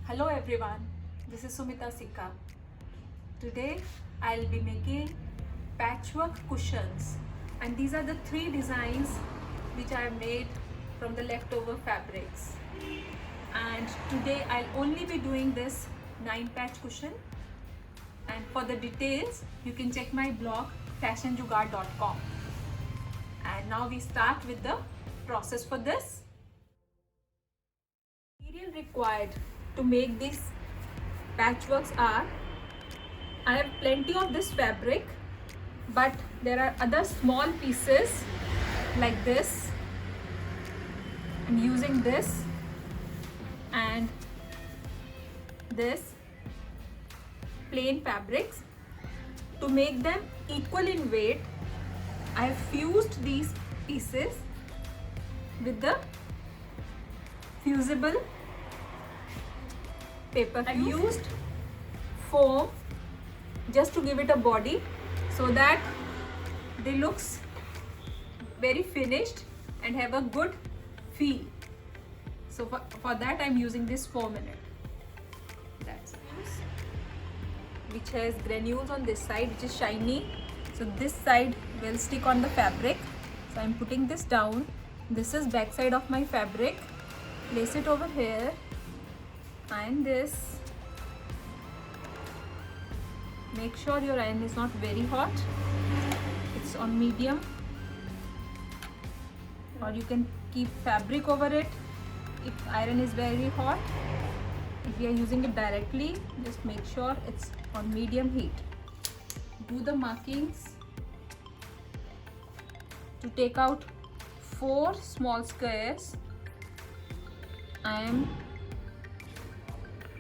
Hello everyone, this is Sumita Sikka. Today I'll be making patchwork cushions, and these are the three designs which I have made from the leftover fabrics. And today I'll only be doing this 9 patch cushion, and for the details you can check my blog fashionjugaad.com. And now we start with the process for this. Material required to make these patchworks are, I have plenty of this fabric, but there are other small pieces like this. I'm using this and this plain fabrics. To make them equal in weight, I have fused these pieces with the fusible paper. I've used foam just to give it a body so that they looks very finished and have a good feel. So for that I'm using this foam in it. That's which has granules on this side, which is shiny. So this side will stick on the fabric. So I'm putting this down. This is back side of my fabric. Place it over here. Iron this. Make sure your iron is not very hot. It's on medium. Or you can keep fabric over it if iron is very hot. If you are using it directly, just make sure it's on medium heat. Do the markings to take out 4 small squares. I am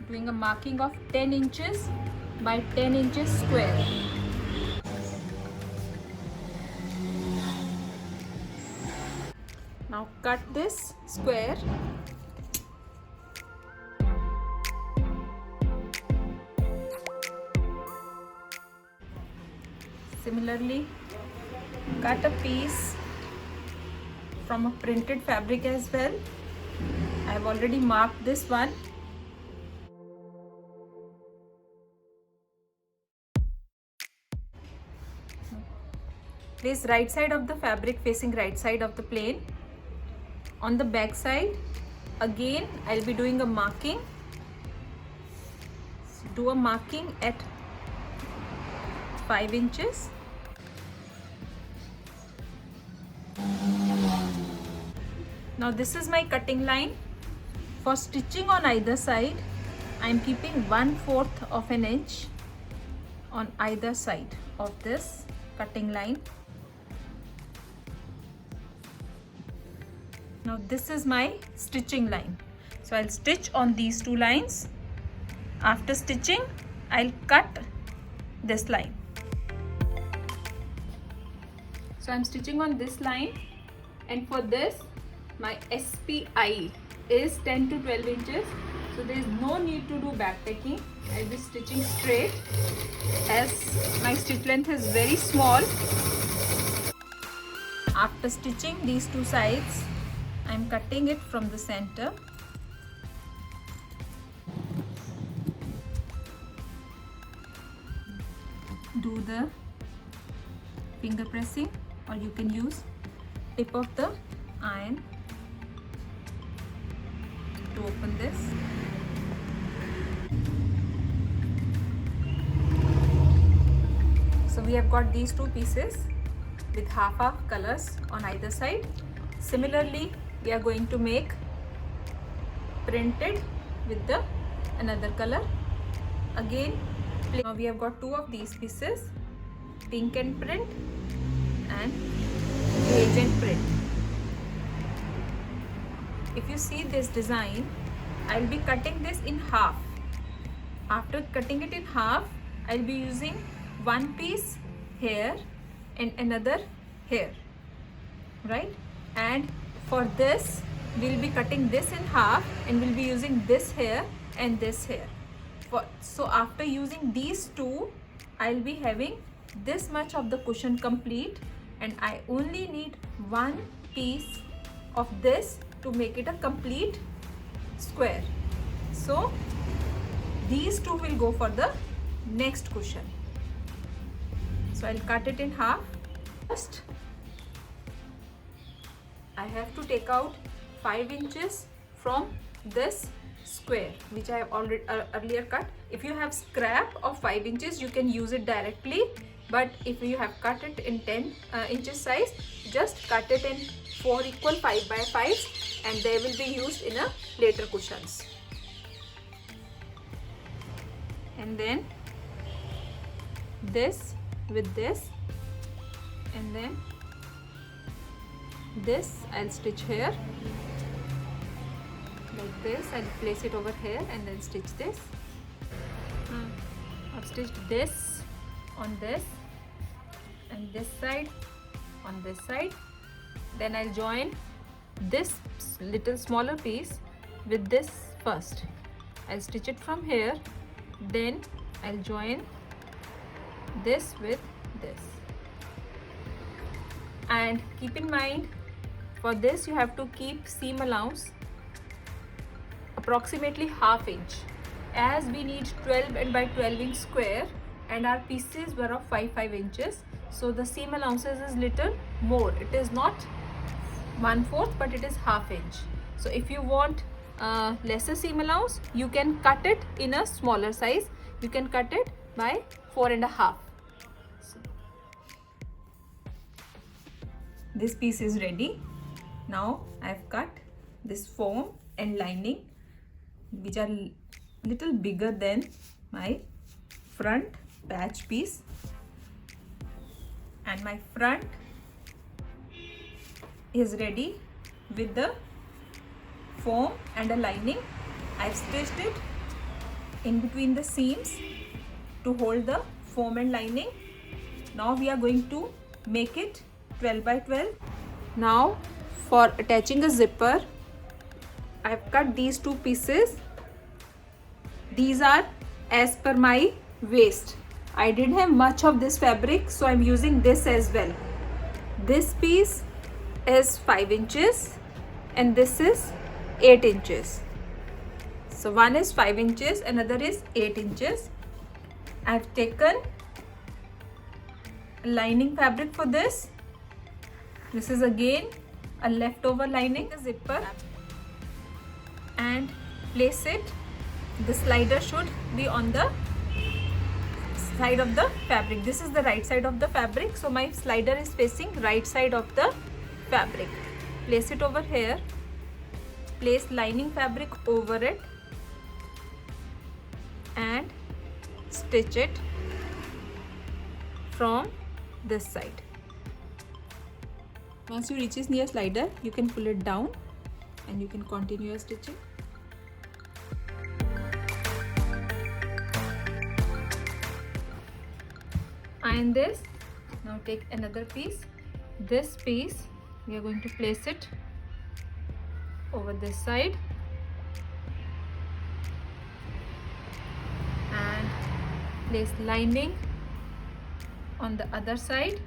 doing a marking of 10 inches by 10 inches square. Now cut this square. Similarly, cut a piece from a printed fabric as well. I have already marked this one. Place right side of the fabric facing right side of the plane. On the back side, again I'll be doing a marking. Do a marking at 5 inches. Now this is my cutting line. For stitching on either side, I am keeping 1/4 of an inch on either side of this cutting line. Now this is my stitching line. So I'll stitch on these 2 lines. After stitching, I'll cut this line. So I'm stitching on this line, and for this my SPI is 10 to 12 inches. So there is no need to do back taking. I'll be stitching straight as my stitch length is very small. After stitching these 2 sides, I'm cutting it from the center. Do the finger pressing, or you can use tip of the iron to open this. So we have got these 2 pieces with half colors on either side. Similarly, we are going to make printed with the another color. Again, now we have got 2 of these pieces, pink and print and beige and print. If you see this design, I'll be cutting this in half. After cutting it in half, I'll be using one piece here and another here, right? And for this, we'll be cutting this in half and we'll be using this here and this here. So after using these 2, I'll be having this much of the cushion complete, and I only need one piece of this to make it a complete square. So these two will go for the next cushion. So I'll cut it in half. First I have to take out 5 inches from this square which I have already earlier cut. If you have scrap of 5 inches, you can use it directly, but if you have cut it in 10 inches size, just cut it in 4 equal 5 by 5s and they will be used in a later cushions. And then this with this, and then this I'll stitch here like this. I'll place it over here and then stitch this. I've stitched this on this and this side on this side. Then I'll join this little smaller piece with this first. I'll stitch it from here, then I'll join this with this. And keep in mind, for this you have to keep seam allowance approximately ½ inch, as we need 12 and by 12 inch square and our pieces were of 5 inches, so the seam allowances is little more. It is not 1/4 but it is ½ inch. So if you want lesser seam allowance, you can cut it in a smaller size. You can cut it by 4.5. So this piece is ready. Now I have cut this foam and lining which are little bigger than my front patch piece, and my front is ready with the foam and a lining. I've stitched it in between the seams to hold the foam and lining. Now we are going to make it 12 by 12. Now for attaching a zipper, I have cut these two pieces. These are as per my waist. I didn't have much of this fabric, so I'm using this as well. This piece is 5 inches and this is 8 inches. So one is 5 inches, another is 8 inches. I've taken lining fabric for this. This is again a leftover lining, the zipper, and place it. The slider should be on the side of the fabric. This is the right side of the fabric, so my slider is facing right side of the fabric. Place it over here. Place lining fabric over it and stitch it from this side. Once you reach near slider, you can pull it down and you can continue your stitching. Iron this. Now take another piece. This piece we are going to place it over this side and place lining on the other side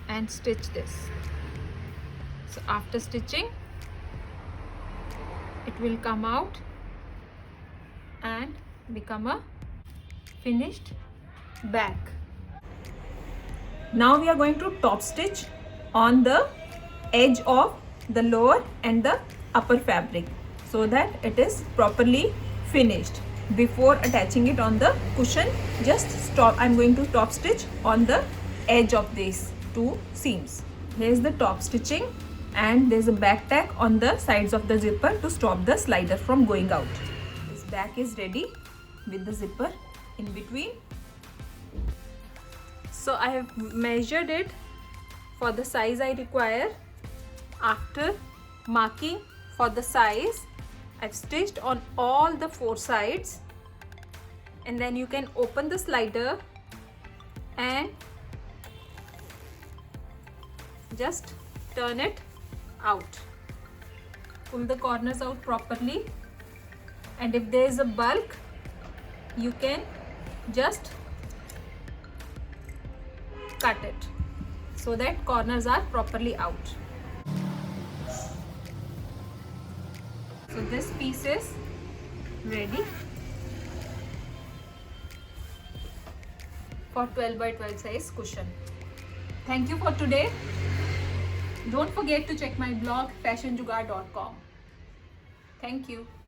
and stitch this. So after stitching, it will come out and become a finished back. Now we are going to top stitch on the edge of the lower and the upper fabric so that it is properly finished. Before attaching it on the cushion, just stop. I'm going to top stitch on the edge of these two seams. There is the top stitching and there is a back tack on the sides of the zipper to stop the slider from going out. This back is ready with the zipper in between. So I have measured it for the size I require. After marking for the size, I've stitched on all the 4 sides, and then you can open the slider and just turn it out. Pull the corners out properly, and if there is a bulk, you can just cut it so that corners are properly out. So this piece is ready for 12 by 12 size cushion. Thank you for today. Don't forget to check my blog fashionjugaad.com. Thank you.